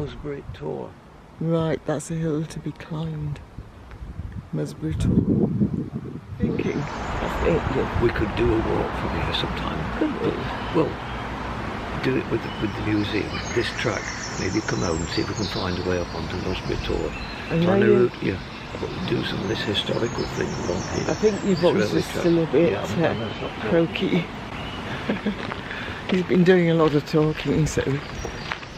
Musbury Tor. Right, that's a hill to be climbed. Musbury Tor. Thinking, I think that We could do a walk from here sometime. could we? Well, do it with the museum, this track. Maybe come out and see if we can find a way up onto Musbury Tor. And Trying now to you- do some of this historical thing along here. I think your It's voice really is still a bit yeah, croaky. He's been doing a lot of talking, so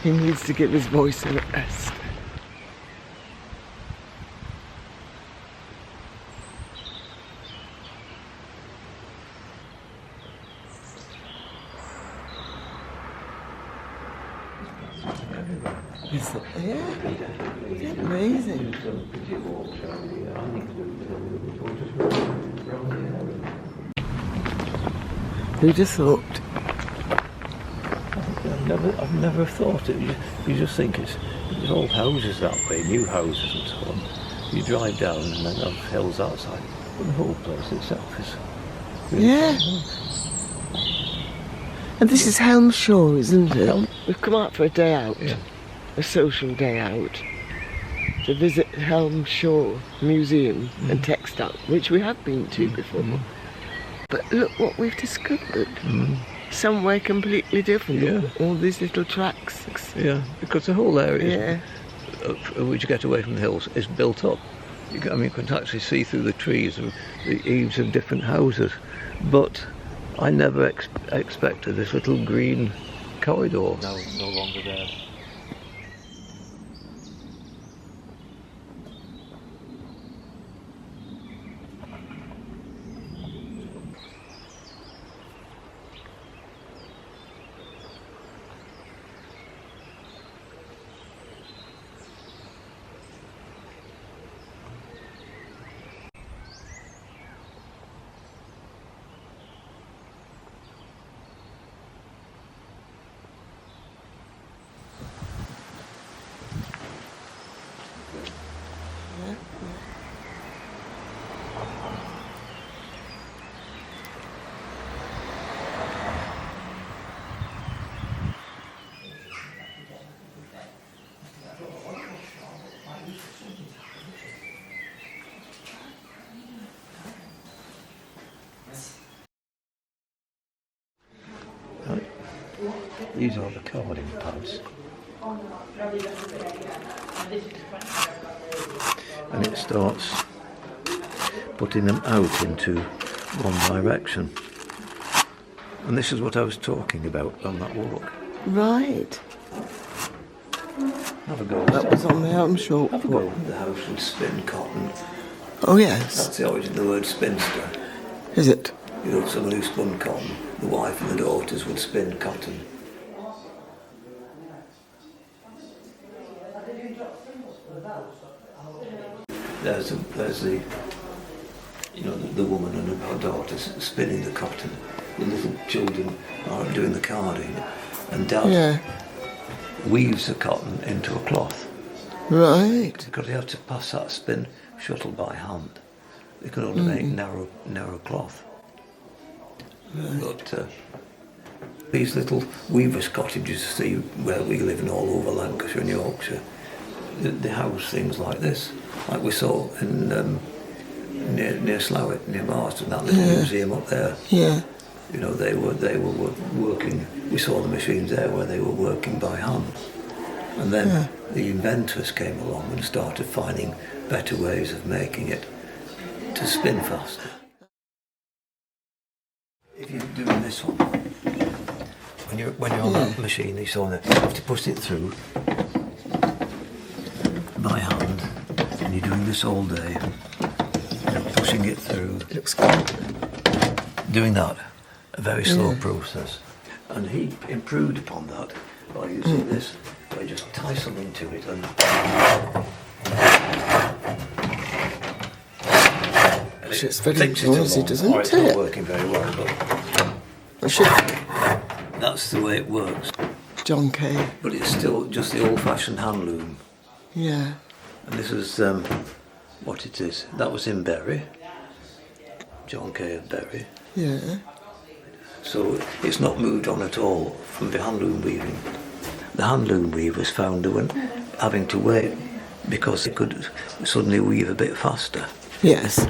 he needs to give his voice a rest. Is it? Yeah, it's amazing. Who just thought? I've never thought it. You just think it's old houses that way, new houses and so on. You drive down and then have hills outside. But the whole place itself is really Yeah. And this is Helmshore, isn't it? We've come out for a day out, Yeah. a social day out, to visit Helmshore Museum and Textile, which we have been to before. But look what we've discovered. Somewhere completely different. Yeah. All these little tracks. Yeah, because the whole area Yeah. which you get away from the hills is built up. You can actually see through the trees and the eaves of different houses. But I never expected this little green corridor. No longer there. These are the carding pads. And it starts putting them out into one direction. And this is what I was talking about on that walk. Right. Have a go. That was on the Helmshore. Have a go. The house would spin cotton. Oh yes. That's the origin of the word spinster. Is it? You know, someone who spun cotton. The wife and the daughters would spin cotton. There's the the woman and her daughters spinning the cotton. The little children are doing the carding, and Dad weaves the cotton into a cloth. Right. Because you have to pass that spin shuttle by hand. They can only make narrow cloth. Right. But these little weavers' cottages, you see where we live in all over Lancashire and Yorkshire, they house things like this, like we saw in near Slough, near Marston, that little museum up there. Yeah. You know, they were working. We saw the machines there where they were working by hand, and then the inventors came along and started finding better ways of making it to spin faster. If you're doing this one, when you're on that machine, you have to push it through by hand, and you're doing this all day, pushing it through. It looks good. Doing that, a very slow process, and he improved upon that by using this. By just tie something to it and It's very noisy, doesn't it's it? not working very well, but that's the way it works. John Kay. But it's still just the old-fashioned hand loom. Yeah. And this is what it is. That was in Bury. John Kay of Bury. Yeah. So it's not moved on at all from the hand loom weaving. The hand loom weavers found that having to wait because they could suddenly weave a bit faster. Yes.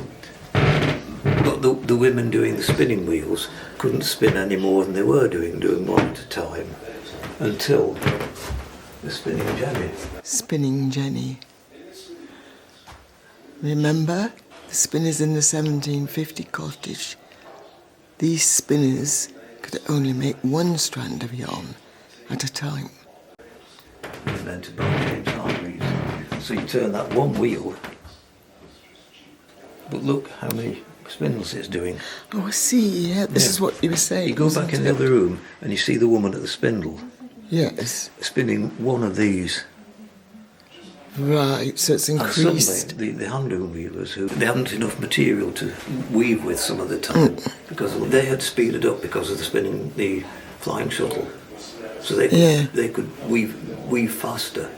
But the women doing the spinning wheels couldn't spin any more than they were doing one at a time, until the spinning jenny. Spinning jenny. Remember the spinners in the 1750 cottage? These spinners could only make one strand of yarn at a time. Invented by James Hargreaves. So you turn that one wheel, but look how many spindles it's doing. Oh, I see, yeah, this is what you were saying. You go back in the other room and you see the woman at the spindle. Yes. Spinning one of these. Right, so it's increased. And suddenly, the hand-loom weavers, they hadn't enough material to weave with some of the time, because they had speeded up because of the flying shuttle. So they could weave faster,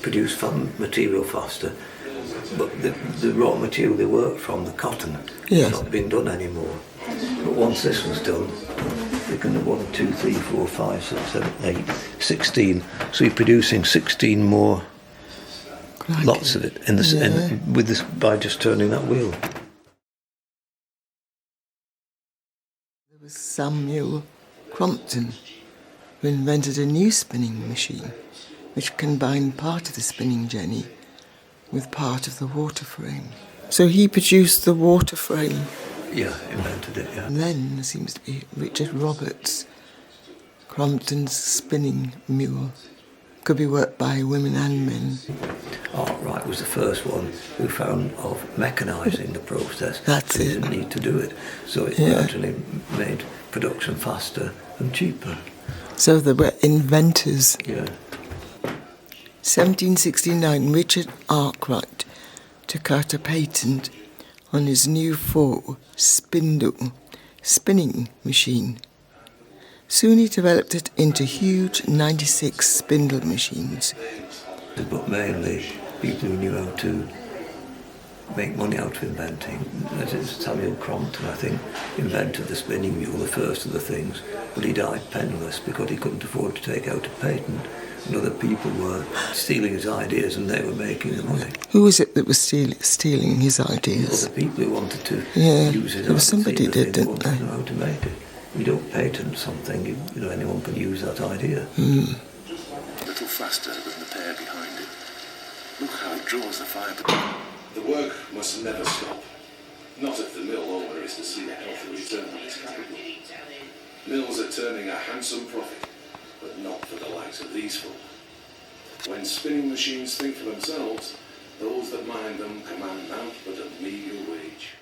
produce material faster. But the raw material they worked from, the cotton, yes, not being done anymore. But once this was done, they can have 1, 2, 3, 4, 5, 6, 7, 8, 16. So you're producing 16 more lots of it by just turning that wheel. There was Samuel Crompton, who invented a new spinning machine which combined part of the spinning jenny with part of the water frame. So he produced the water frame. Yeah, invented it, yeah. And then there seems to be Richard Roberts, Crompton's spinning mule. Could be worked by women and men. Arkwright was the first one who found of mechanising the process. That's it. He didn't need to do it. So it actually made production faster and cheaper. So there were inventors. Yeah. 1769, Richard Arkwright took out a patent on his new 4-spindle spinning machine. Soon he developed it into huge 96 spindle machines. But mainly people who knew how to make money out of inventing. That is Samuel Crompton, I think, invented the spinning mule, the first of the things, but he died penniless because he couldn't afford to take out a patent. And other people were stealing his ideas and they were making the money. Who was it that was stealing his ideas? Other people who wanted to use his ideas. There was somebody did, didn't they? they? Know how to make it. You don't patent something, anyone can use that idea. A little faster than the pair behind it. Look how it draws the fibre. The work must never stop. Not if the mill owner is to see a healthy return on his capital. Mills are turning a handsome profit, but not for the likes of these folk. When spinning machines think for themselves, those that mind them command naught but a meagre wage.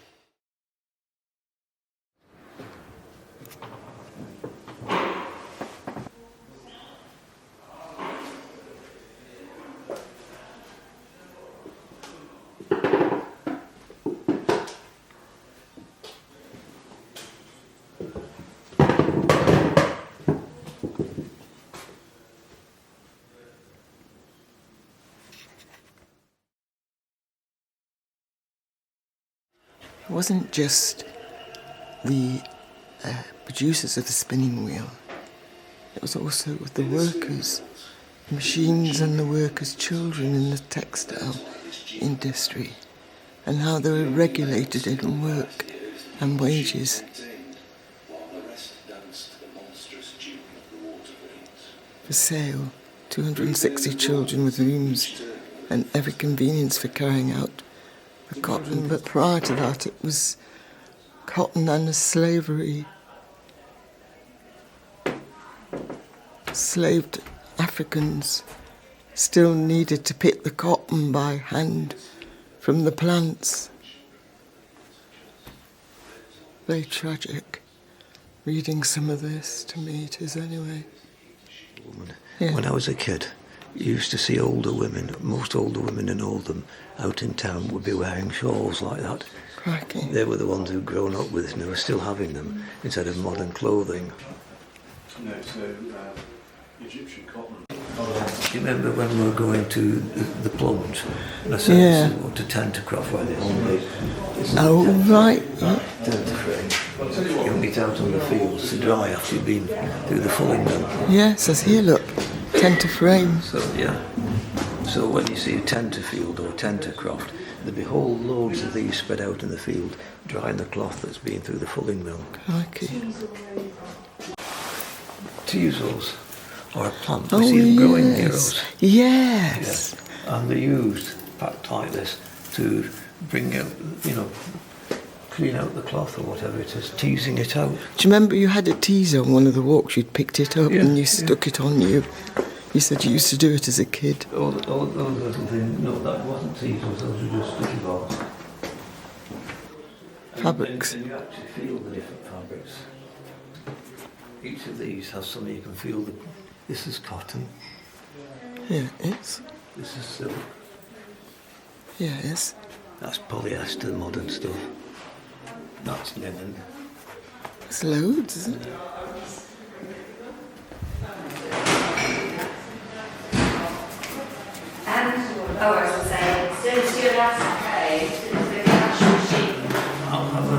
It wasn't just the producers of the spinning wheel. It was also the workers, the machines and the workers' children in the textile industry, and how they were regulated in work and wages. For sale, 260 children with rooms and every convenience for carrying out the cotton. But prior to that, it was cotton and slavery. Slaved Africans still needed to pick the cotton by hand from the plants. Very tragic, reading some of this, to me it is anyway. Yeah. When I was a kid, you used to see older women, most older women in Oldham, out in town would be wearing shawls like that. Crikey. They were the ones who'd grown up with it and they were still having them instead of modern clothing. No, so Egyptian cotton. Do you remember when we were going to the plunge? And I said to Tentacroft where they only... Oh, right. Yeah. Tentaframe. You only get out on the fields to dry after you've been through the fulling mill. Yeah, it says here, look, Tentaframe. So, yeah. So when you see a tenter field or a tenter croft, there'll be whole loads of these spread out in the field, drying the cloth that's been through the fulling mill. Crikey. Teasels are a plant. We see them growing here. Yes. And they're used, packed like this, to bring out, clean out the cloth or whatever it is, teasing it out. Do you remember you had a teaser on one of the walks? You'd picked it up and you stuck it on you. You said you used to do it as a kid. All those little things. No, that wasn't teasels. Those were just sticky bars. Fabrics. And you actually feel the different fabrics. Each of these has something you can feel. This is cotton. Yeah, it is. This is silk. Yeah, it is. That's polyester, modern stuff. That's linen. It's loads, isn't it? And, I was saying, since your last page, since the actual sheet. I'll have a